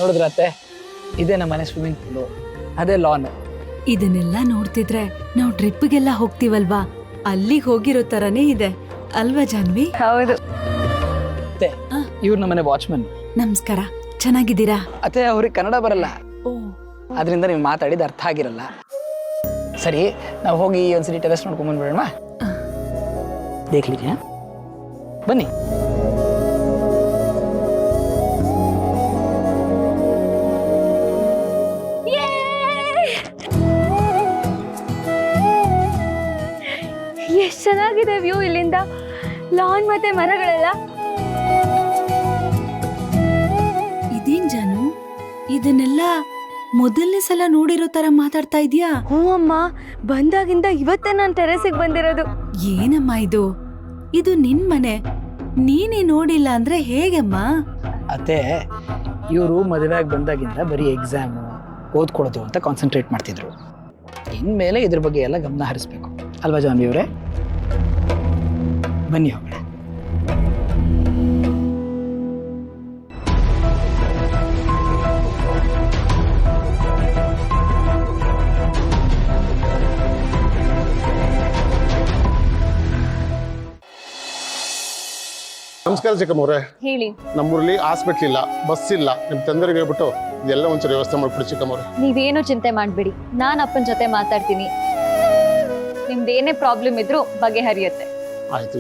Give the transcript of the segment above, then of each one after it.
ನೋಡಿದ್ರತ್ತೆ, ಇದೇ ನಮ್ಮ ಮನೆ ಸ್ವಿಮ್ಮಿಂಗ್ ಪೂಲು, ಅದೇ ಲಾನ್. ಇದನ್ನೆಲ್ಲ ನೋಡ್ತಿದ್ರೆ ನಾವು ಟ್ರಿಪ್ಗೆಲ್ಲ ಹೋಗ್ತೀವಲ್ವಾ, ಅಲ್ಲಿಗೆ ಹೋಗಿರೋ ತರನೇ ಇದೆ ಅಲ್ವಾ ಜಾನ್ವಿ? ಹೌದು. ಅತ್ತೆ, ಇವ್ರು ನಮ್ಮನೆ ವಾಚ್ಮನ್. ನಮಸ್ಕಾರ, ಚೆನ್ನಾಗಿದ್ದೀರಾ? ಅತ್ತೆ, ಅವ್ರಿಗೆ ಕನ್ನಡ ಬರಲ್ಲ, ಓ, ಅದರಿಂದ ನೀವು ಮಾತಾಡಿದ ಅರ್ಥ ಆಗಿರಲ್ಲ. ಸರಿ, ನಾವು ಹೋಗಿ ಒಂದ್ಸರಿ ಟೆರೆಸ್ ನೋಡ್ಕೊಂಡ್ ಬಂದ್ಬಿಡೋಣ. ದೇಖ್ಲಿದ್ಯಾ? ಬನ್ನಿ. ಎಷ್ಟು ಚೆನ್ನಾಗಿದೆ ವ್ಯೂ ಇಲ್ಲಿಂದ, ಲಾನ್ ಮತ್ತೆ ಮರಗಳೆಲ್ಲ. ಇದೇನ್ ಜಾನು, ಇದನ್ನೆಲ್ಲ ಮೊದಲನೇ ಸಲ ನೋಡಿರೋ ತರ ಮಾತಾಡ್ತಾ ಇದೀಯಾ? ಹ್ಞೂ ಅಮ್ಮ, ಬಂದಾಗಿಂದ ಇವತ್ತೇ ನಾನು ಟೆರೆಸಿಗೆ ಬಂದಿರೋದು. ಏನಮ್ಮ ಇದು? ಇದು ನಿನ್ ಮನೆ, ನೀನೇ ನೋಡಿಲ್ಲ ಅಂದ್ರೆ ಹೇಗಮ್ಮ? ಅತ್ತೆ, ಇವರು ಮದುವೆಯಾಗಿ ಬಂದಾಗಿಂದ ಬರೀ ಎಕ್ಸಾಮು ಓದ್ಕೊಳೋದು ಅಂತ ಕಾನ್ಸಂಟ್ರೇಟ್ ಮಾಡ್ತಿದ್ರು. ಇನ್ಮೇಲೆ ಇದ್ರ ಬಗ್ಗೆ ಎಲ್ಲ ಗಮನ ಹರಿಸ್ಬೇಕು ಅಲ್ವಾ ಜಾನ್ವಿ ಅವರೇ? ಬನ್ನಿ ಹೋಗೋಣ. ನಮಸ್ಕಾರ ಚಿಕ್ಕಮ್ಮವ್ರೆ. ಹೇಳಿ. ನಮ್ಮೂರಲ್ಲಿ ಹಾಸ್ಪಿಟ್ಲ್ ಇಲ್ಲ, ಬಸ್ ಇಲ್ಲ. ನಿಮ್ ತಂದೆಗೆ ಹೇಳ್ಬಿಟ್ಟು ಎಲ್ಲ ಒಂಚೂರು ವ್ಯವಸ್ಥೆ ಮಾಡ್ಬಿಡಿ ಚಿಕ್ಕಮ್ಮವ್ರೆ. ನೀವೇನು ಚಿಂತೆ ಮಾಡ್ಬೇಡಿ, ನಾನು ಅಪ್ಪನ ಜೊತೆ ಮಾತಾಡ್ತೀನಿ. ನಿಮ್ದೇನೇ ಪ್ರಾಬ್ಲಮ್ ಇದ್ರೂ ಬಗೆಹರಿಯುತ್ತೆ. ಆಯ್ತು.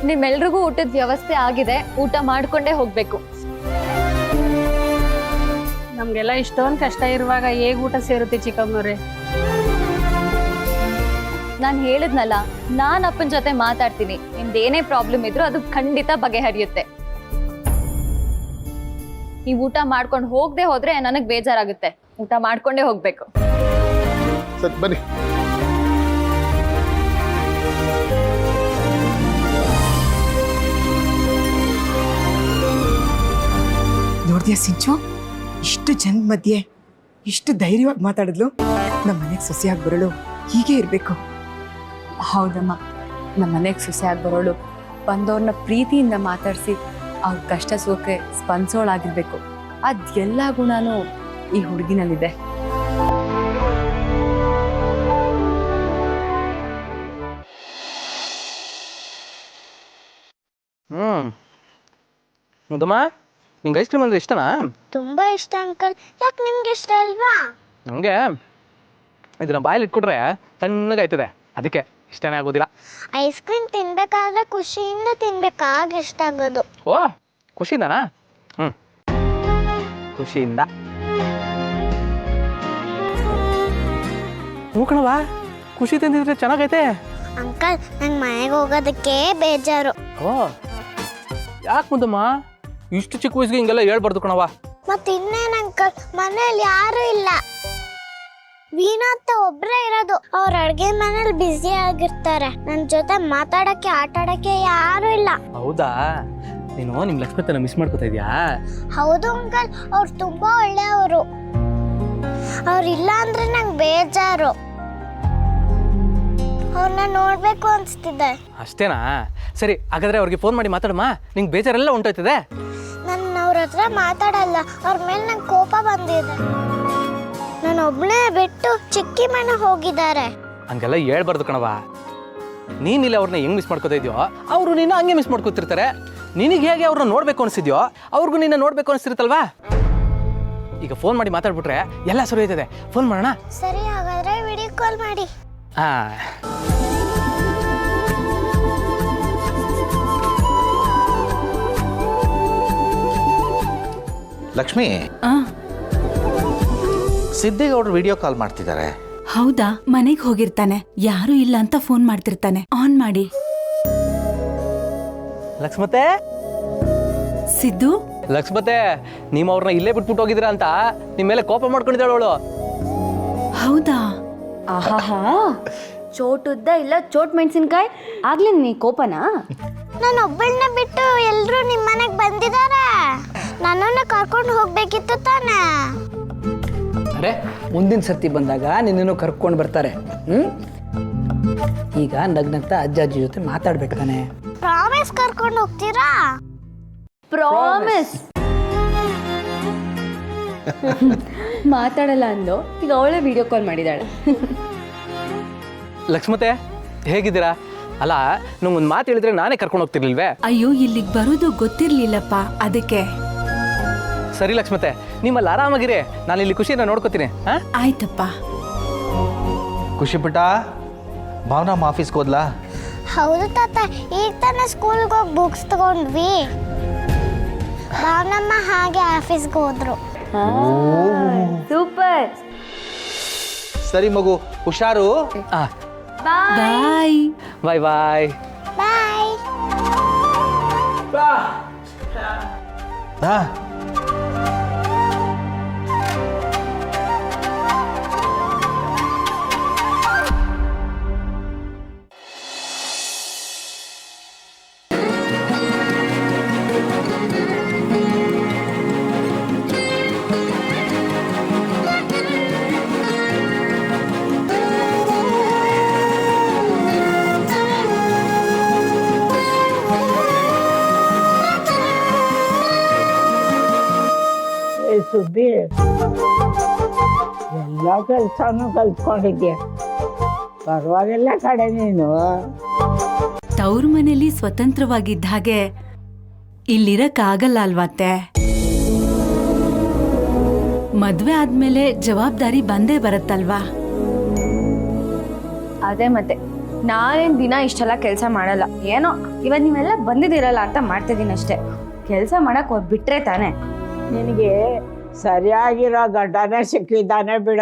ನಿಮ್ಮೆಲ್ರಿಗೂ ಊಟದ ವ್ಯವಸ್ಥೆ ಆಗಿದೆ, ಊಟ ಮಾಡ್ಕೊಂಡೇ ಹೋಗ್ಬೇಕು. ನಮ್ಗೆಲ್ಲ ಇಷ್ಟೊಂದು ಕಷ್ಟ ಇರುವಾಗ ಹೇಗೆ ಊಟ ಸೇರುತ್ತೆ ಚಿಕ್ಕಮ್ಮನವ್ರೆ? ನಾನು ಹೇಳಿದ್ನಲ್ಲ, ನಾನು ಅಪ್ಪನ ಜೊತೆ ಮಾತಾಡ್ತೀನಿ. ನಿಮ್ದೇನೇ ಪ್ರಾಬ್ಲಮ್ ಇದ್ರೂ ಅದು ಖಂಡಿತ ಬಗೆಹರಿಯುತ್ತೆ. ನೀವು ಊಟ ಮಾಡ್ಕೊಂಡು ಹೋಗದೆ ಹೋದ್ರೆ ನನಗೆ ಬೇಜಾರಾಗುತ್ತೆ. ಊಟ ಮಾಡ್ಕೊಂಡೇ ಹೋಗ್ಬೇಕು. ಸರಿ ಬನ್ನಿ. ನೋಡ್ದ್ಯಾ ಸಿಂಚು, ಇಷ್ಟು ಜನದ ಮಧ್ಯೆ ಇಷ್ಟು ಧೈರ್ಯವಾಗಿ ಮಾತಾಡಿದ್ಲು. ನಮ್ಮ ಮನೆಗೆ ಸೊಸೆಯಾಗಿ ಬರಲು ಹೀಗೆ ಇರಬೇಕು. ಹೌದಮ್ಮ, ನಮ್ಮ ಮನೆಗೆ ಸೊಸೆಯಾಗಿ ಬರೋಳು ಬಂದವ್ರನ್ನ ಪ್ರೀತಿಯಿಂದ ಮಾತಾಡಿಸಿ ಅವ್ರ ಕಷ್ಟ ಸುಖಕ್ಕೆ ಸ್ಪಂದಿಸೋಳಾಗಿರ್ಬೇಕು. ಅದೆಲ್ಲ ಗುಣನೂ ಈ ಹುಡುಗಿನಲ್ಲಿದೆ. ಮುದಮ್ಮ, ನಿಂಗೆ ಐಸ್ ಕ್ರೀಮ್ ಅಂದ್ರೆ ಇಷ್ಟನಾ? ತುಂಬಾ ಇಷ್ಟ ಅಂಕಲ್. ಯಾಕೆ ನಿಮ್ಗೆ ಇಷ್ಟ ಅಲ್ವಾ? ನನಗೆ ಇದನ್ನ ಬಾಯಲ್ಲಿ ಇಟ್ಕೊಟ್ರೆ ತಣ್ಣಗಾಯ್ತದೆ, ಅದಕ್ಕೆ ಇಷ್ಟನೇ ಆಗೋದಿಲ್ಲ. ಐಸ್ ಕ್ರೀಮ್ ತಿನ್ಬೇಕಾದ್ರೆ ಖುಷಿಯಿಂದ ತಿನ್ಬೇಕಾಗ ಇಷ್ಟ ಆಗೋದು. ಓ, ಖುಷಿಯಿಂದನಾ? ಖುಷಿಯಿಂದ. ಹ್ಞೂ ಕಣವಾ, ಖುಷಿ ತಿಂದಿದ್ರೆ ಚೆನ್ನಾಗೈತೆ. ಅಂಕಲ್, ನಂಗೆ ಮನೆಗೆ ಹೋಗೋದಕ್ಕೆ ಬೇಜಾರು. ಓ, ಯಾಕೆ ಮುದಮ್ಮ ಇಷ್ಟು ಚಿಕ್ಕ ವಯಸ್ಸಿಗೆ ಹಿಂಗೆಲ್ಲ ಹೇಳ್ಬಾರ್ದು ಕಣವ. ಮತ್ತೆ ಇನ್ನೇನು ಅಂಕಲ್, ಮನೇಲಿ ಯಾರು ಇಲ್ಲ. ವೀಣಾ ಅಂತ ಒಬ್ರೇ ಇರೋದು. ಅವ್ರ ಅಡ್ಗೆ ಮನೇಲಿ ಬ್ಯುಸಿ ಆಗಿರ್ತಾರೆ. ನನ್ನ ಜೊತೆ ಮಾತಾಡಕ್ಕೆ ಆಟ ಆಡಕ್ಕೆ ಯಾರು ಇಲ್ಲ. ಹೌದಾ? ನೀನು ನಿಮ್ಮ ಲಕ್ಷ್ಮೀತನ ಮಿಸ್ ಮಾಡ್ಕೋತಾ ಇದೀಯಾ? ಹೌದು ಅಂಕಲ್, ಅವ್ರು ತುಂಬಾ ಒಳ್ಳೆಯವರು. ಅವ್ರಿಲ್ಲ ಅಂದ್ರೆ ನಂಗೆ ಬೇಜಾರು. ಅವ್ರನ್ನ ನೋಡ್ಬೇಕು ಅನ್ಸ್ತಿದೆ. ಅಷ್ಟೇನಾ? ಸರಿ, ಹಾಗಾದ್ರೆ ಅವ್ರಿಗೆ ಫೋನ್ ಮಾಡಿ ಮಾತಾಡಮ್ಮ, ನಿಂಗೆ ಬೇಜಾರೆಲ್ಲ ಉಂಟೋಯ್ತದೆ. ನಾನು ಅವ್ರ ಹತ್ರ ಮಾತಾಡಲ್ಲ. ಅವ್ರ ಮೇಲೆ ನಂಗೆ ಕೋಪ ಬಂದಿದೆ. ನಾನು ಒಬ್ಬನೇ ಬಿಟ್ಟು ಚಿಕ್ಕಿ ಮನೆ ಹೋಗಿದ್ದಾರೆ. ಹಂಗೆಲ್ಲ ಹೇಳ್ಬಾರ್ದು ಕಣವ. ನೀನಿಲ್ಲ ಅವ್ರನ್ನ ಹೆಂಗ್ ಮಿಸ್ ಮಾಡ್ಕೋತಾ ಇದೆಯೋ, ಅವರು ನಿನ್ನ ಹಂಗೆ ಮಿಸ್ ಮಾಡ್ಕೋತಿರ್ತಾರೆ. ನಿನಗೆ ಹೇಗೆ ಅವ್ರನ್ನ ನೋಡ್ಬೇಕು ಅನಿಸಿದ್ಯೋ ಅವ್ರಿಗೂ ನಿನ್ನ ನೋಡ್ಬೇಕು ಅನಿಸ್ತಿರುತ್ತಲ್ವಾ? ಈಗ ಫೋನ್ ಮಾಡಿ ಮಾತಾಡ್ಬಿಟ್ರೆ ಎಲ್ಲ ಸರಿ ಹೋಯ್ತದೆ. ಫೋನ್ ಮಾಡೋಣ? ಸರಿ, ಹಾಗಾದ್ರೆ ವಿಡಿಯೋ ಕಾಲ್ ಮಾಡಿ. ಲಕ್ಷ್ಮಿ, ಸಿದ್ದೇಗೌಡರು ವಿಡಿಯೋ ಕಾಲ್ ಮಾಡ್ತಿದ್ದಾರೆ. ಹೌದಾ? ಮನೆಗೆ ಹೋಗಿರ್ತಾನೆ, ಯಾರು ಇಲ್ಲ ಅಂತ ಫೋನ್ ಮಾಡ್ತಿರ್ತಾನೆ. ಆನ್ ಮಾಡಿ. ಲಕ್ಷ್ಮತೆ, ಸಿದ್ದು. ಲಕ್ಷ್ಮತೆ, ನೀವು ಅವ್ರನ್ನ ಇಲ್ಲೇ ಬಿಟ್ಬಿಟ್ಟು ಹೋಗಿದ್ದೀರಾ ಅಂತ ನಿಮ್ಮ ಮೇಲೆ ಕೋಪ ಮಾಡ್ಕೊಂಡಿದ್ದಾಳು ಅವಳು. ಹೌದಾ? ಆಹಾ, ಚೋಟುದ್ದ ಇಲ್ಲ ಚೋಟ್ ಮೆಣಸಿನ್ಕಾಯಿ ಆಗ್ಲಿ ನೀ ಕೋಪನಾ? ನಾನು ಒಬ್ಬಳನ್ನ ಬಿಟ್ಟು ಎಲ್ಲರೂ ನಿಮ್ಮ ಮನೆಗೆ ಬಂದಿದ್ದಾರೆ. ನನ್ನನ್ನು ಕರ್ಕೊಂಡು ಹೋಗ್ಬೇಕಿತ್ತು ತಾನೇ. ಅರೆ, ಮುಂದಿನ ಸರ್ತಿ ಬಂದಾಗ ನಿನ್ನನ್ನು ಕರ್ಕೊಂಡು ಬರ್ತಾರೆ. ಈಗ ನಗ್ನಗ್ತಾ ಅಜ್ಜ ಅಜ್ಜಿ ಜೊತೆ ಮಾತಾಡ್ಬೇಕು ತಾನೆ. ಪ್ರಾಮಿಸ್ ಕರ್ಕೊಂಡು ಹೋಗ್ತೀರಾ? ಪ್ರಾಮಿಸ್. ಮಾತಾಡಲ್ಲ ಅಂದು ಈಗ ಅವಳೇ ವಿಡಿಯೋ ಕಾಲ್ ಮಾಡಿದಾಳೆ. ಲಕ್ಷ್ಮತೆ ಹೇಗಿದ್ದೀರಾ? ಅಲ್ಲ ನಂಗೊಂದು ಮಾತು ಹೇಳಿದ್ರೆ ನಾನೇ ಕರ್ಕೊಂಡು ಹೋಗ್ತಿರ್ಲಿಲ್ವೇ? ಅಯ್ಯೋ ಇಲ್ಲಿಗೆ ಬರೋದು ಗೊತ್ತಿರ್ಲಿಲ್ಲಪ್ಪ, ಅದಕ್ಕೆ. ಸರಿ ಲಕ್ಷ್ಮತೆ, ನಿಮ್ಮಲ್ಲಿ ಆರಾಮಾಗಿರಿ, ನಾನು ಇಲ್ಲಿ ಖುಷಿನ ನೋಡ್ಕೋತೀನಿ. ಆಯ್ತಪ್ಪ. ಖುಷಿ ಪುಟ್ಟ, ಭಾವನಮ್ಮ ಆಫೀಸ್ಗೆ ಹೋದ್ಲಾ? ಹೌದು ತಾತ, ಈಗ ತಾನೇ ಸ್ಕೂಲ್ಗೆ ಹೋಗಿ ಬುಕ್ಸ್ ತಗೊಂಡ್ವಿ. ಭಾವನಮ್ಮ ಹಾಗೆ ಆಫೀಸ್ಗೆ ಹೋದ್ರು. ಸೂಪರ್. ಸರಿ ಮಗು, ಹುಷಾರು. ಬಾಯ್. ಬಾಯ್ ಬಾಯ್. ಬಾಯ್. ಹಾ, ಸುದ್ದಿ ಎಲ್ಲ ಕೆಲಸನೂ ಕಲ್ತ್ಕೊಂಡಿದ್ಯಾ, ಪರವಾಗಿಲ್ಲ ಕಡೆ ನೀನು. ತವ್ರ ಮನೇಲಿ ಸ್ವತಂತ್ರವಾಗಿದ್ದ ಹಾಗೆ ಇಲ್ಲಿರಕ್ಕಾಗಲ್ಲ ಅಲ್ವತ್ತೆ. ಮದ್ವೆ ಆದ್ಮೇಲೆ ಜವಾಬ್ದಾರಿ ಬಂದೇ ಬರುತ್ತಲ್ವಾ. ಅದೇ ಮತ್ತೆ ನಾನೇನ್ ದಿನ ಇಷ್ಟೆಲ್ಲ ಕೆಲಸ ಮಾಡಲ್ಲ. ಏನೋ ಇವತ್ತು ನೀವೆಲ್ಲ ಬಂದಿದ್ದೀರಲ್ಲ ಅಂತ ಮಾಡ್ತಿದ್ದೀನಿ ಅಷ್ಟೇ. ಕೆಲಸ ಮಾಡಕ್ ಬಿಟ್ರೆ ತಾನೆ. ನಿನಗೆ ಸರಿಯಾಗಿರೋ ಗಡ್ಡನೇ ಸಿಕ್ಕಿದ್ದಾನೆ ಬಿಡ.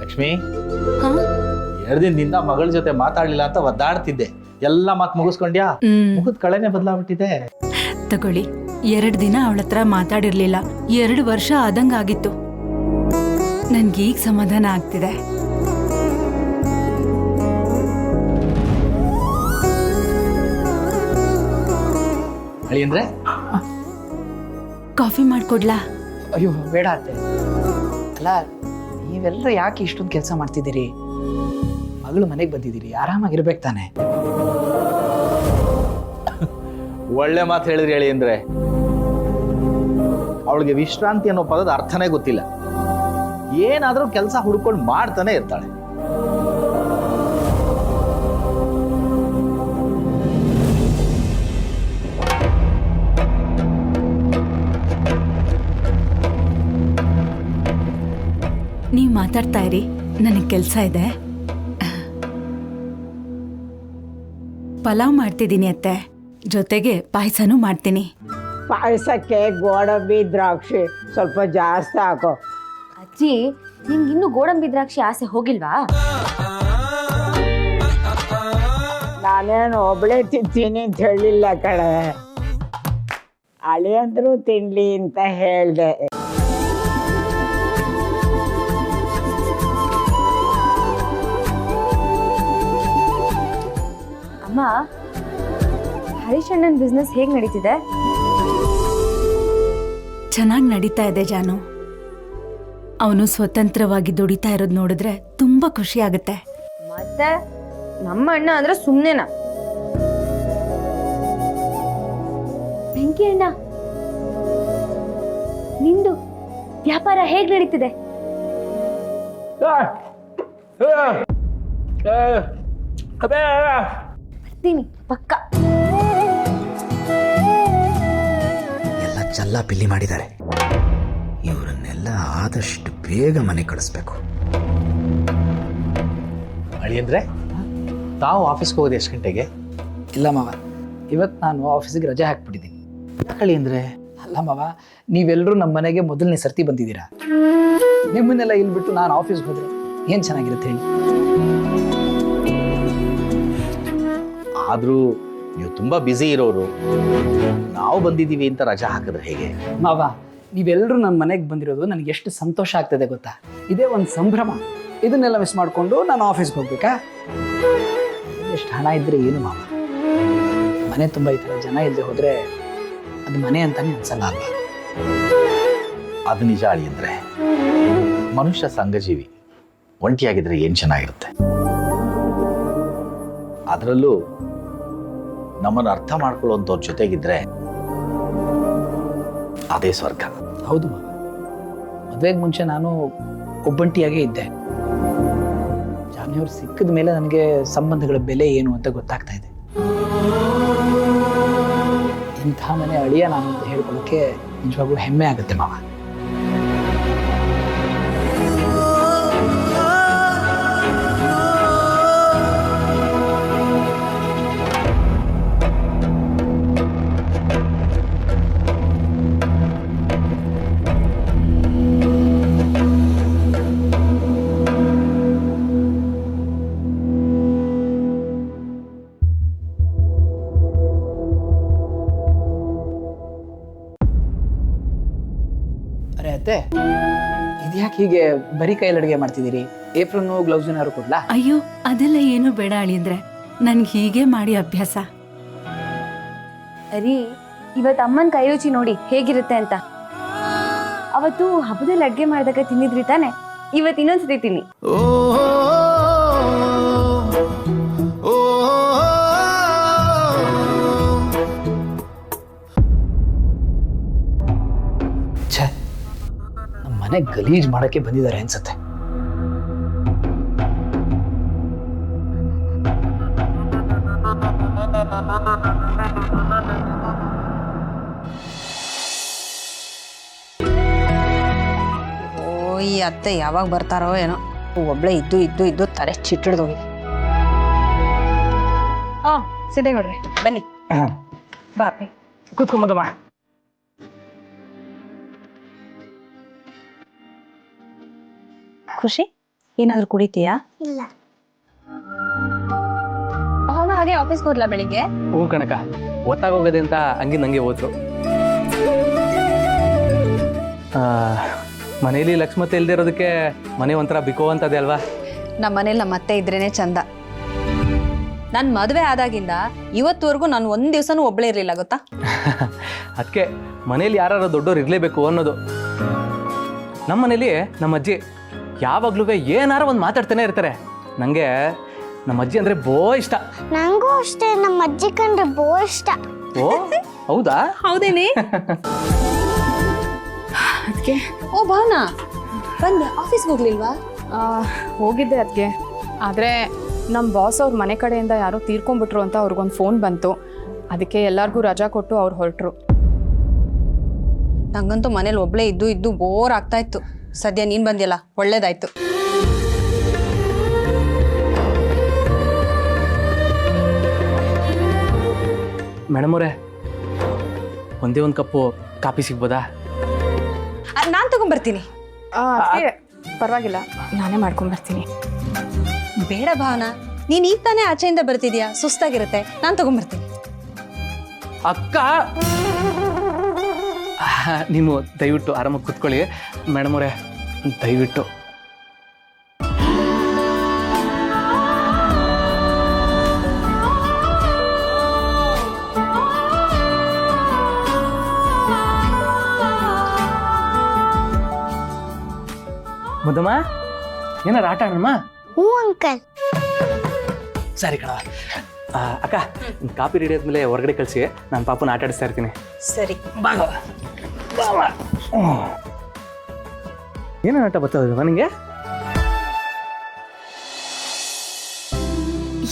ಲಕ್ಷ್ಮಿ, 2 ದಿನದಿಂದ ಮಗಳ ಜೊತೆ ಮಾತಾಡ್ಲಿಲ್ಲ ಅಂತ ಒದ್ದಾಡ್ತಿದ್ದೆ. ಎಲ್ಲ ಮಾತು ಮುಗಿಸ್ಕೊಂಡ್ಯಾ? ಮುಗಿದ ಕಳೆನೆ ಬದಲಾಗ್ಬಿಟ್ಟಿದೆ. ತಗೊಳ್ಳಿ, 2 ದಿನ ಅವಳ ಹತ್ರ ಮಾತಾಡಿರ್ಲಿಲ್ಲ. 2 ವರ್ಷ ಆದಂಗಾಗಿತ್ತು. ನನ್ಗೀಗ ಸಮಾಧಾನ ಆಗ್ತಿದೆ. ಅಳಿಯಂದ್ರೆ ಕಾಫಿ ಮಾಡ್ಕೊಡ್ಲಾ? ಅಯ್ಯೋ ಬೇಡ ಅತ್ತೆ. ಅಲ್ಲ, ನೀವೆಲ್ಲರೂ ಯಾಕೆ ಇಷ್ಟೊಂದು ಕೆಲಸ ಮಾಡ್ತಿದ್ದೀರಿ? ಮಗಳು ಮನೆಗೆ ಬಂದಿದ್ದೀರಿ, ಆರಾಮಾಗಿರ್ಬೇಕು ತಾನೆ. ಒಳ್ಳೆ ಮಾತು ಹೇಳಿದ್ರಿ ಅಳಿಯಂದ್ರೆ. ಅವಳಿಗೆ ವಿಶ್ರಾಂತಿ ಅನ್ನೋ ಪದದ ಅರ್ಥನೇ ಗೊತ್ತಿಲ್ಲ. ಏನಾದ್ರೂ ಕೆಲಸ ಹುಡ್ಕೊಂಡು ಮಾಡ್ತಾನೆ ಇರ್ತಾಳೆ. ನೀವ್ ಮಾತಾಡ್ತಾ ಇರಿ, ನನಗೆ ಕೆಲಸ ಇದೆ. ಪಲಾವ್ ಮಾಡ್ತಿದ್ದೀನಿ ಅತ್ತೆ, ಜೊತೆಗೆ ಪಾಯಸನೂ ಮಾಡ್ತೀನಿ. ಪಾಯಸಕ್ಕೆ ಗೋಡಂಬಿ ದ್ರಾಕ್ಷಿ ಸ್ವಲ್ಪ ಜಾಸ್ತಿ ಹಾಕೋ. ಅಜ್ಜಿ, ನಿಮ್ಗೆ ಇನ್ನೂ ಗೋಡಂಬಿ ದ್ರಾಕ್ಷಿ ಆಸೆ ಹೋಗಿಲ್ವಾ? ನಾನೇನು ಒಬ್ಳೆ ತಿಂತೀನಿ ಅಂತ ಹೇಳಿಲ್ಲ ಕಡೆ, ಅಳಿಯಂದ್ರು ತಿನ್ಲಿ ಅಂತ ಹೇಳ್ದೆ. ಅಮ್ಮ, ಹರೀಶಣ್ಣನ ಬಿಸ್ನೆಸ್ ಹೇಗೆ ನಡೀತಿದೆ? ಚೆನ್ನಾಗಿ ನಡೀತಾ ಇದೆ ಜಾನು. ಅವನು ಸ್ವತಂತ್ರವಾಗಿ ದುಡಿತಾ ಇರೋದು ನೋಡಿದ್ರೆ ತುಂಬಾ ಖುಷಿ ಆಗುತ್ತೆ. ಮತ್ತೆ ನಮ್ಮ ಅಣ್ಣ ಅಂದ್ರೆ ಸುಮ್ನೆನಾ? ಬೆಂಕಿ ಅಣ್ಣ, ನಿಂದು ವ್ಯಾಪಾರ ಹೇಗ್ ನಡೀತಿದೆ? ಬರ್ತೀನಿ ಪಕ್ಕ. ಎಲ್ಲ ಚಲ್ಲ ಪಿಲ್ಲಿ ಮಾಡಿದ್ದಾರೆ. ಇವರನ್ನೆಲ್ಲ ಆದಷ್ಟು ಬೇಗ ಮನೆ ಕಳಿಸ್ಬೇಕು. ಅಳಿಯಂದ್ರೆ, ತಾವು ಆಫೀಸ್ಗೆ ಹೋಗೋದು ಎಷ್ಟು ಗಂಟೆಗೆ? ಇಲ್ಲ ಮಾವ, ಇವತ್ತು ನಾನು ಆಫೀಸಿಗೆ ರಜೆ ಹಾಕ್ಬಿಟ್ಟಿದ್ದೀನಿ. ಯಾಕೆ ಅಳಿಯಂದ್ರೆ? ಅಲ್ಲ ಮಾವ, ನೀವೆಲ್ಲರೂ ನಮ್ಮ ಮನೆಗೆ ಮೊದಲನೇ ಸರ್ತಿ ಬಂದಿದ್ದೀರಾ. ನಿಮ್ಮನ್ನೆಲ್ಲ ಇಲ್ಲಿ ಬಿಟ್ಟು ನಾನು ಆಫೀಸ್ಗೆ ಹೋದ್ರೆ ಏನು ಚೆನ್ನಾಗಿರುತ್ತೆ ಹೇಳಿ. ಆದರೂ ನೀವು ತುಂಬ ಬ್ಯುಸಿ ಇರೋರು, ನಾವು ಬಂದಿದ್ದೀವಿ ಅಂತ ರಜಾ ಹಾಕಿದ್ರೆ ಹೇಗೆ? ಮಾವ, ನೀವೆಲ್ಲರೂ ನಮ್ಮ ಮನೆಗೆ ಬಂದಿರೋದು ನನಗೆ ಎಷ್ಟು ಸಂತೋಷ ಆಗ್ತದೆ ಗೊತ್ತಾ. ಇದೇ ಒಂದು ಸಂಭ್ರಮ. ಇದನ್ನೆಲ್ಲ ಮಿಸ್ ಮಾಡಿಕೊಂಡು ನಾನು ಆಫೀಸ್ಗೆ ಹೋಗ್ಬೇಕಾ? ಎಷ್ಟು ಹಣ ಇದ್ದರೆ ಏನು ಮಾವ, ಮನೆ ತುಂಬ ಈ ಥರ ಜನ ಇಲ್ಲದೆ ಹೋದರೆ ಅದು ಮನೆ ಅಂತಾನೆ ಅನ್ಸಲ್ಲ ಅಲ್ವಾ? ಅದು ನಿಜ ಅಳಿಯಂದ್ರೆ. ಮನುಷ್ಯ ಸಂಘಜೀವಿ, ಒಂಟಿಯಾಗಿದ್ರೆ ಏನು ಚೆನ್ನಾಗಿರುತ್ತೆ. ಅದರಲ್ಲೂ ನಮ್ಮನ್ನು ಅರ್ಥ ಮಾಡ್ಕೊಳ್ಳೋಂಥವ್ರ ಜೊತೆಗಿದ್ರೆ ಅದೇ ಸ್ವರ್ಗ. ಹೌದು ಮಾವ, ಮದುವೆಗೆ ಮುಂಚೆ ನಾನು ಒಬ್ಬಂಟಿಯಾಗೇ ಇದ್ದೆ. ಜಾನ್ಯವ್ರು ಸಿಕ್ಕಿದ ಮೇಲೆ ನನಗೆ ಸಂಬಂಧಗಳ ಬೆಲೆ ಏನು ಅಂತ ಗೊತ್ತಾಗ್ತಾ ಇದೆ. ಇಂಥ ಮನೆ ಅಳಿಯ ನಾನು ಅಂತ ಹೇಳ್ಕೊಳ್ಳೋಕ್ಕೆ ನಿಜವಾಗ್ಲೂ ಹೆಮ್ಮೆ ಆಗುತ್ತೆ ಮಾವ. ಅರೆ ಅತ್ತೆ, ಇದ್ಯಾಕೆ ಹೀಗೆ ಬರೀ ಕೈಯಲ್ಲಿ ಅಡುಗೆ ಮಾಡ್ತಿದ್ದೀರಿ? ಏಪ್ರನ್ನು ಗ್ಲೌಸ್ ಏನಾದ್ರು ಕೊಡ್ಲಾ? ಅಯ್ಯೋ ಅದೆಲ್ಲ ಏನು ಬೇಡ ಅಳಿಯಂದ್ರೆ, ನನ್ಗೆ ಹೀಗೆ ಮಾಡಿ ಅಭ್ಯಾಸ. ರೀ, ಇವತ್ತು ಅಮ್ಮನ ಕೈ ರುಚಿ ನೋಡಿ ಹೇಗಿರುತ್ತೆ ಅಂತ. ಅವತ್ತು ಹಬ್ಬದಲ್ಲಿ ಅಡ್ಗೆ ಮಾಡಿದಾಗ ತಿಂದಿದ್ರಿ ತಾನೆ, ಇವತ್ತು ಇನ್ನೊಂದ್ಸತಿ ತಿನ್ನಿ. ಛೇ, ನಮ್ಮ ಮನೆ ಗಲೀಜ್ ಮಾಡಕ್ಕೆ ಬಂದಿದ್ದಾರೆ ಅನ್ಸುತ್ತೆ. ಈ ಅತ್ತೆ ಯಾವಾಗ ಬರ್ತಾರೋ ಏನೋ, ಒಬ್ಳೆ ಇದ್ದು ತಲೆ ಚಿಟ್ಟಿಡ್ದೋಗಿ. ಸಿದ್ದೇಗೌಡ್ರಿ ಬನ್ನಿ. ಬಾಪಿ ಕೂತ್ಕೊಂಬದಮ್ಮ. ಖುಷಿ, ಏನಾದ್ರು ಕುಡಿತೀಯಾ? ಇಲ್ಲ. ಅವನು ಹಾಗೆ ಆಫೀಸ್ಗೆ ಹೋದ್ಲಾ ಬೆಳಿಗ್ಗೆ? ಹ್ಞೂ ಕಣಕ, ಗೊತ್ತಾಗೋಗದೆ ಅಂತ ಹಂಗೆ ನಂಗೆ ಹೋದ್ರು. ಮನೇಲಿ ಲಕ್ಷ್ಮತೆ ಇಲ್ದೇ ಇರೋದಕ್ಕೆ ಮನೆ ಒಂಥರ ಬಿಕೋ ಅಂತದೆ ಅಲ್ವಾ? ನಮ್ಮ ಮನೇಲಿ ನಮ್ಮ ಅತ್ತೆ ಇದ್ರೇನೆ ಚಂದ. ನನ್ನ ಮದುವೆ ಆದಾಗಿಂದ ಇವತ್ತುವರೆಗೂ ನಾನು ಒಂದ್ ದಿವ್ಸನೂ ಒಬ್ಳೇ ಇರ್ಲಿಲ್ಲ ಗೊತ್ತಾ. ಅದಕ್ಕೆ ಮನೇಲಿ ಯಾರು ದೊಡ್ಡೋರು ಇರಲೇಬೇಕು ಅನ್ನೋದು. ನಮ್ಮ ಮನೇಲಿ ನಮ್ಮ ಅಜ್ಜಿ ಯಾವಾಗ್ಲೂ ಏನಾರ ಒಂದು ಮಾತಾಡ್ತಾನೆ ಇರ್ತಾರೆ. ನನಗೆ ನಮ್ಮ ಅಜ್ಜಿ ಅಂದ್ರೆ ಬೋ ಇಷ್ಟ. ನಂಗೂ ಅಷ್ಟೇ, ನಮ್ಮ ಅಜ್ಜಿ ಕಂಡ್ರೆ ಬೋ ಇಷ್ಟ. ಓ ಹೌದಾ? ಹೌದೇನೆ. ಅದಕ್ಕೆ ಓ ಭಾವನಾ, ಬಂದೆ. ಆಫೀಸ್ಗೆ ಹೋಗ್ಲಿಲ್ವಾ? ಹೋಗಿದ್ದೆ ಅದಕ್ಕೆ. ಆದರೆ ನಮ್ಮ ಬಾಸ್ ಅವ್ರ ಮನೆ ಕಡೆಯಿಂದ ಯಾರೋ ತೀರ್ಕೊಂಡ್ಬಿಟ್ರು ಅಂತ ಅವ್ರಿಗೊಂದು ಫೋನ್ ಬಂತು. ಅದಕ್ಕೆ ಎಲ್ಲರಿಗೂ ರಜಾ ಕೊಟ್ಟು ಅವ್ರು ಹೊರಟರು. ನಂಗಂತೂ ಮನೇಲಿ ಒಬ್ಳೇ ಇದ್ದು ಬೋರ್ ಆಗ್ತಾ ಇತ್ತು. ಸದ್ಯ ನೀನ್ ಬಂದಿಯಲ್ಲ, ಒಳ್ಳೇದಾಯ್ತು. ಮೇಡಮ್ ಅವರೇ, ಒಂದೇ ಒಂದು ಕಪ್ಪು ಕಾಫಿ ಸಿಗ್ಬೋದಾ? ನಾನ್ ತಗೊಂಡ್ಬರ್ತೀನಿ. ಅದಕ್ಕೆ ಪರವಾಗಿಲ್ಲ, ನಾನೇ ಮಾಡ್ಕೊಂಡ್ಬರ್ತೀನಿ. ಬೇಡ ಭಾವನಾ, ನೀನ್ ಈಗ ತಾನೇ ಆಚೆಯಿಂದ ಬರ್ತಿದ್ಯಾ, ಸುಸ್ತಾಗಿರುತ್ತೆ. ನಾನ್ ತಗೊಂಡ್ಬರ್ತೀನಿ. ಅಕ್ಕ, ನೀವು ದಯವಿಟ್ಟು ಆರಾಮಾಗಿ ಕೂತ್ಕೊಳ್ಳಿ. ಮೇಡಮ್ ಅವರೇ, ದಯವಿಟ್ಟು. ಮಧುಮ, ಏನಾರ ಆಟ ಆಡೋಣ? ಹ್ಞೂ ಅಂಕಲ್. ಸರಿ ಕಣ. ಅಕ್ಕ, ಕಾಪಿ ರೆಡಿ ಆದ್ಮೇಲೆ ಹೊರಗಡೆ ಕಳಿಸಿ, ನಾನು ಪಾಪನ ಆಟ ಆಡಿಸ್ತಾ ಇರ್ತೀನಿ. ಸರಿ. ಏನೇನು ಆಟ ಬರ್ತದಲ್ವ ನಿಂಗೆ?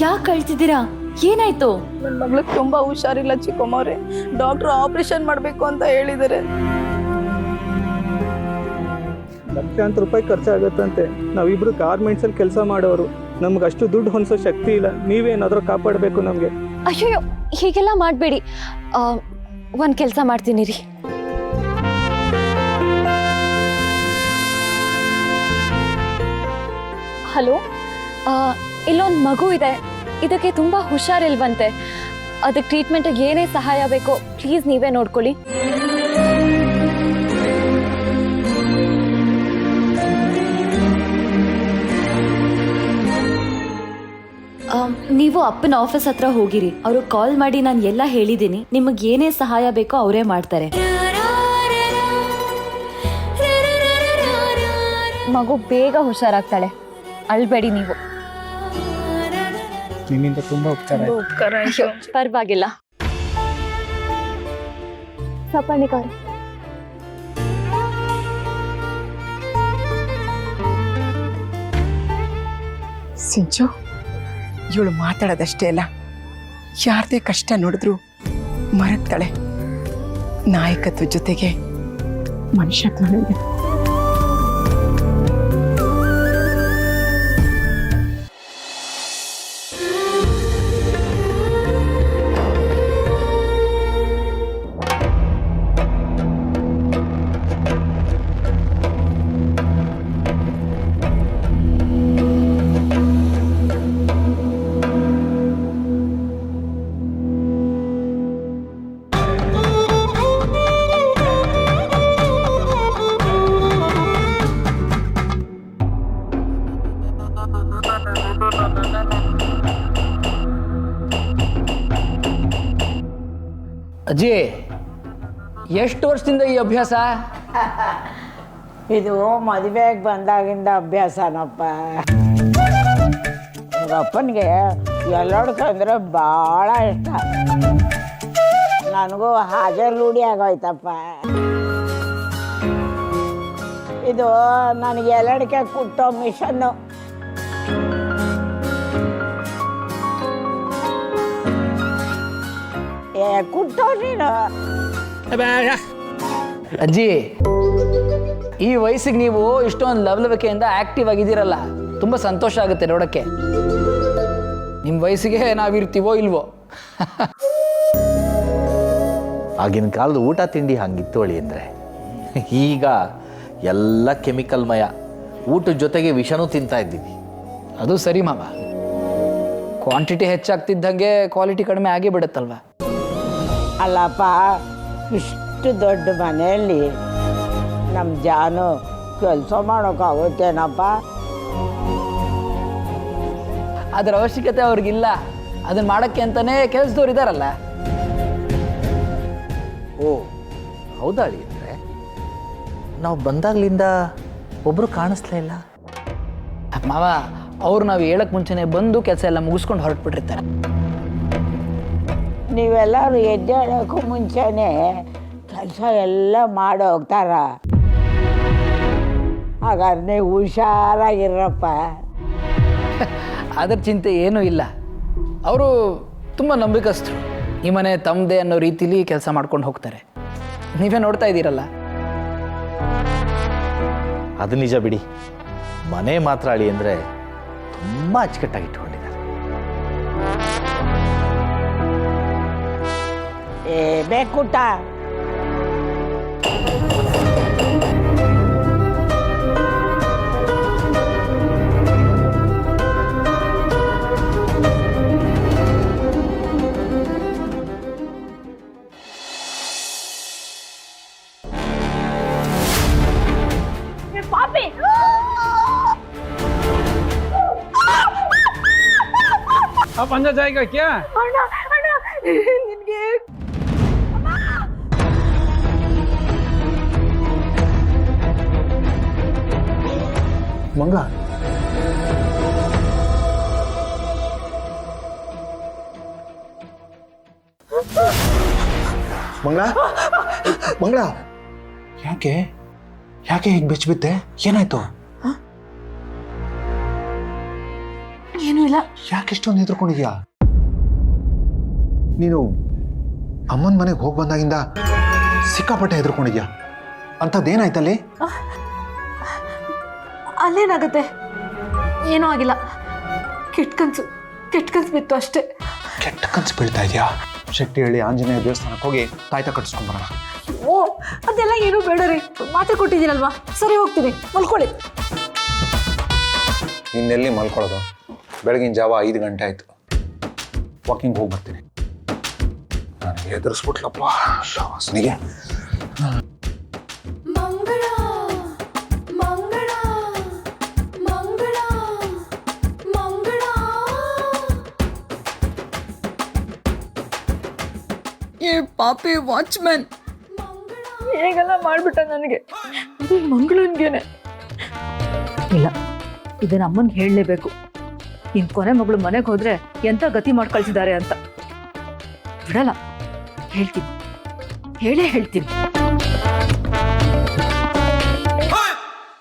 ಯಾಕೆ ಕಳ್ತಿದ್ದೀರಾ? ಏನಾಯ್ತು? ನನ್ನ ಮಗಳಿಗೆ ತುಂಬಾ ಹುಷಾರಿಲ್ಲ ಚಿಕ್ಕಮ್ಮವ್ರೆ. ಡಾಕ್ಟರ್ ಆಪರೇಷನ್ ಮಾಡಬೇಕು ಅಂತ ಹೇಳಿದ್ದಾರೆ. ಲಕ್ಷಾಂತರ ರೂಪಾಯಿ ಖರ್ಚಾಗತ್ತಂತೆ. ನಾವಿಬ್ರು ಗಾರ್ಮೆಂಟ್ಸಲ್ಲಿ ಕೆಲಸ ಮಾಡೋರು, ನಮ್ಗೆ ಅಷ್ಟು ದುಡ್ಡು ಹೊಂದಿಸೋ ಶಕ್ತಿ ಇಲ್ಲ. ನೀವೇನಾದ್ರೂ ಕಾಪಾಡಬೇಕು ನಮಗೆ. ಅಯ್ಯೋ, ಹೀಗೆಲ್ಲ ಮಾಡಬೇಡಿ. ಒಂದು ಕೆಲಸ ಮಾಡ್ತೀನಿ ರೀ. ಹಲೋ, ಇಲ್ಲೊಂದು ಮಗು ಇದೆ. ಇದಕ್ಕೆ ತುಂಬ ಹುಷಾರಿಲ್ವಂತೆ. ಅದಕ್ಕೆ ಟ್ರೀಟ್ಮೆಂಟಿಗೆ ಏನೇ ಸಹಾಯ ಬೇಕೋ ಪ್ಲೀಸ್ ನೀವೇ ನೋಡ್ಕೊಳ್ಳಿ. ನೀವು ಅಪ್ಪನ ಆಫೀಸ್ ಹತ್ರ ಹೋಗಿರಿ. ಅವರು ಕಾಲ್ ಮಾಡಿ ನಾನು ಎಲ್ಲ ಹೇಳಿದ್ದೀನಿ. ನಿಮಗೆ ಏನೇ ಸಹಾಯ ಬೇಕೋ ಅವರೇ ಮಾಡ್ತಾರೆ. ಮಗು ಬೇಗ ಹುಷಾರಾಗ್ತಾಳೆ. ಅಳ್ಬೇಡಿ ನೀವು. ನಿಮ್ಮಿಂದ ತುಂಬಾ ಉಪಕಾರ ಆಯ್ತು. ಪರವಾಗಿಲ್ಲ. ಸಪರ್ಣಿಕಾರ ಸಿಂಚು, ಇವಳು ಮಾತಾಡೋದಷ್ಟೇ ಅಲ್ಲ, ಯಾರದೇ ಕಷ್ಟ ನೋಡಿದ್ರು ಮರಗ್ತಾಳೆ. ನಾಯಕತ್ವ ಜೊತೆಗೆ ಮನುಷ್ಯತ್ವನೂ ಇದೆ. ಅಜ್ಜಿ, ಎಷ್ಟು ವರ್ಷದಿಂದ ಈ ಅಭ್ಯಾಸ? ಇದು ಮದುವೆಗೆ ಬಂದಾಗಿಂದ ಅಭ್ಯಾಸನಪ್ಪ. ಅಪ್ಪನಿಗೆ ಎಲ್ಲಡ್ಕಂದ್ರೆ ಭಾಳ ಇಷ್ಟ. ನನಗೂ ಹಾಜರ್ ರೂಢಿ ಆಗೋಯ್ತಪ್ಪ. ಇದು ನನಗೆ ಎಲ್ಲಡಿಕೆ ಕುಟ್ಟೋ ಮಿಷನ್ನು. ಕುಟ್ಟೋ ನೀನು. ಅಜ್ಜಿ, ಈ ವಯಸ್ಸಿಗೆ ನೀವು ಇಷ್ಟೊಂದು ಲವಲವಿಕೆಯಿಂದ ಆಕ್ಟಿವ್ ಆಗಿದ್ದೀರಲ್ಲ, ತುಂಬ ಸಂತೋಷ ಆಗುತ್ತೆ ನೋಡೋಕ್ಕೆ. ನಿಮ್ಮ ವಯಸ್ಸಿಗೆ ನಾವಿರ್ತೀವೋ ಇಲ್ವೋ. ಆಗಿನ ಕಾಲದ ಊಟ ತಿಂಡಿ ಹಂಗಿತ್ತೋಳಿ ಅಂದರೆ, ಈಗ ಎಲ್ಲ ಕೆಮಿಕಲ್ಮಯ. ಊಟದ ಜೊತೆಗೆ ವಿಷನೂ ತಿಂತಾ ಇದ್ದೀವಿ. ಅದು ಸರಿ ಮಾವ, ಕ್ವಾಂಟಿಟಿ ಹೆಚ್ಚಾಗ್ತಿದ್ದಂಗೆ ಕ್ವಾಲಿಟಿ ಕಡಿಮೆ ಆಗೇ ಬಿಡುತ್ತಲ್ವ. ಅಲ್ಲಪ್ಪ, ಇಷ್ಟು ದೊಡ್ಡ ಮನೆಯಲ್ಲಿ ನಮ್ಮ ಜಾನು ಕೆಲಸ ಮಾಡೋಕ್ಕಾಗುತ್ತೇನಪ್ಪ? ಅದರ ಅವಶ್ಯಕತೆ ಅವ್ರಿಗಿಲ್ಲ. ಅದನ್ನ ಮಾಡೋಕ್ಕೆ ಅಂತಲೇ ಕೆಲಸದವ್ರು ಇದ್ದಾರಲ್ಲ. ಓ ಹೌದಾ ಅಂದರೆ, ನಾವು ಬಂದಾಗಲಿಂದ ಒಬ್ಬರು ಕಾಣಿಸ್ಲೇ ಇಲ್ಲ. ಮಾವ, ಅವ್ರು ನಾವು ಹೇಳಕ್ಕೆ ಮುಂಚೆನೇ ಬಂದು ಕೆಲಸ ಎಲ್ಲ ಮುಗಿಸ್ಕೊಂಡು ಹೊರಟ್ಬಿಟ್ಟಿರ್ತಾರೆ. ನೀವೆಲ್ಲರೂ ಎದ್ದೇಳೋಕ್ಕೂ ಮುಂಚೆನೇ ಕೆಲಸ ಎಲ್ಲ ಮಾಡಿ ಹೋಗ್ತಾರ. ಹಾಗಾದ್ರೆ ನೀವು ಹುಷಾರಾಗಿರಪ್ಪ. ಅದರ ಚಿಂತೆ ಏನೂ ಇಲ್ಲ. ಅವರು ತುಂಬ ನಂಬಿಕಸ್ಥರು. ಈ ಮನೆ ತಮ್ಮದೇ ಅನ್ನೋ ರೀತಿಲಿ ಕೆಲಸ ಮಾಡ್ಕೊಂಡು ಹೋಗ್ತಾರೆ. ನೀವೇ ನೋಡ್ತಾ ಇದ್ದೀರಲ್ಲ. ಅದು ನಿಜ ಬಿಡಿ. ಮನೆ ಮಾತ್ರ ಅಳಿ ಅಂದರೆ ತುಂಬ ಅಚ್ಚುಕಟ್ಟಾಗಿ ಇಟ್ಕೊಂಡಿದ್ದಾರೆ. ಬೇಕುಟ ಪಾಪಿ आप अंदर जाएगा क्या? ನಿನ್ಗೆ ಮಂಗ ಮಂಗಳ, ಮಂಗಳ, ಯಾಕೆ ಯಾಕೆ ಹೀಗೆ ಬೆಚ್ಚಿಬಿದ್ದೆ? ಏನಾಯ್ತು? ಏನೂ ಇಲ್ಲ. ಯಾಕೆ ಇಷ್ಟೊಂದು ಹೆದರ್ಕೊಂಡಿದ್ಯಾ? ನೀನು ಅಮ್ಮನ ಮನೆಗೆ ಹೋಗಿ ಬಂದಾಗಿಂದ ಸಿಕ್ಕಾಪಟ್ಟೆ ಹೆದರ್ಕೊಂಡಿದ್ಯಾ. ಅಂಥದ್ದೇನಾಯ್ತಲ್ಲಿ? ಅಲ್ಲೇನಾಗುತ್ತೆ? ಏನೂ ಆಗಿಲ್ಲ. ಕೆಟ್ಟ ಕನ್ಸು ಬಿತ್ತು ಅಷ್ಟೇ. ಕೆಟ್ಟ ಕನ್ಸು ಬೀಳ್ತಾ ಇದೆಯಾ? ಶೆಟ್ಟಿಹಳ್ಳಿ ಆಂಜನೇಯ ದೇವಸ್ಥಾನಕ್ಕೆ ಹೋಗಿ ತಾಯ್ತ ಕಟ್ಟಿಸ್ಕೊಂಬರೋಣ. ಓ, ಅದೆಲ್ಲ ಏನೂ ಬೇಡ ರೀ. ಮಾತ್ರೆ ಕೊಟ್ಟಿದ್ದೀರಲ್ವಾ, ಸರಿ ಹೋಗ್ತೀನಿ, ಮಲ್ಕೊಳ್ಳಿ. ಇನ್ನೆಲ್ಲಿ ಮಲ್ಕೊಳ್ಳೋದು? ಬೆಳಗಿನ ಜಾವ 5 ಗಂಟೆ ಆಯಿತು. ವಾಕಿಂಗ್ ಹೋಗಿ ಬರ್ತೀನಿ. ನನಗೆ ಎದುರಿಸ್ಬಿಟ್ಲಪ್ಪ ಶಾಸ್ನಿಗೆ. ಪಾಪಿ ವಾಚ್ಮ್ಯಾನ್ ಹೇಗೆಲ್ಲ ಮಾಡ್ಬಿಟ್ಟ ನನಗೆ. ಇದು ಮಂಗಳನ್ಗೇನೆ. ಇಲ್ಲ, ಇದನ್ನ ಅಮ್ಮನ್ಗೆ ಹೇಳಲೇಬೇಕು. ಇನ್ ಕೊನೆ ಮಗಳು ಮನೆಗೆ ಹೋದ್ರೆ ಎಂತ ಗತಿ ಮಾಡಿ ಕಳ್ಸಿದ್ದಾರೆ ಅಂತ. ಬಿಡಲ್ಲ, ಹೇಳ್ತೀನಿ, ಹೇಳೇ ಹೇಳ್ತೀನಿ.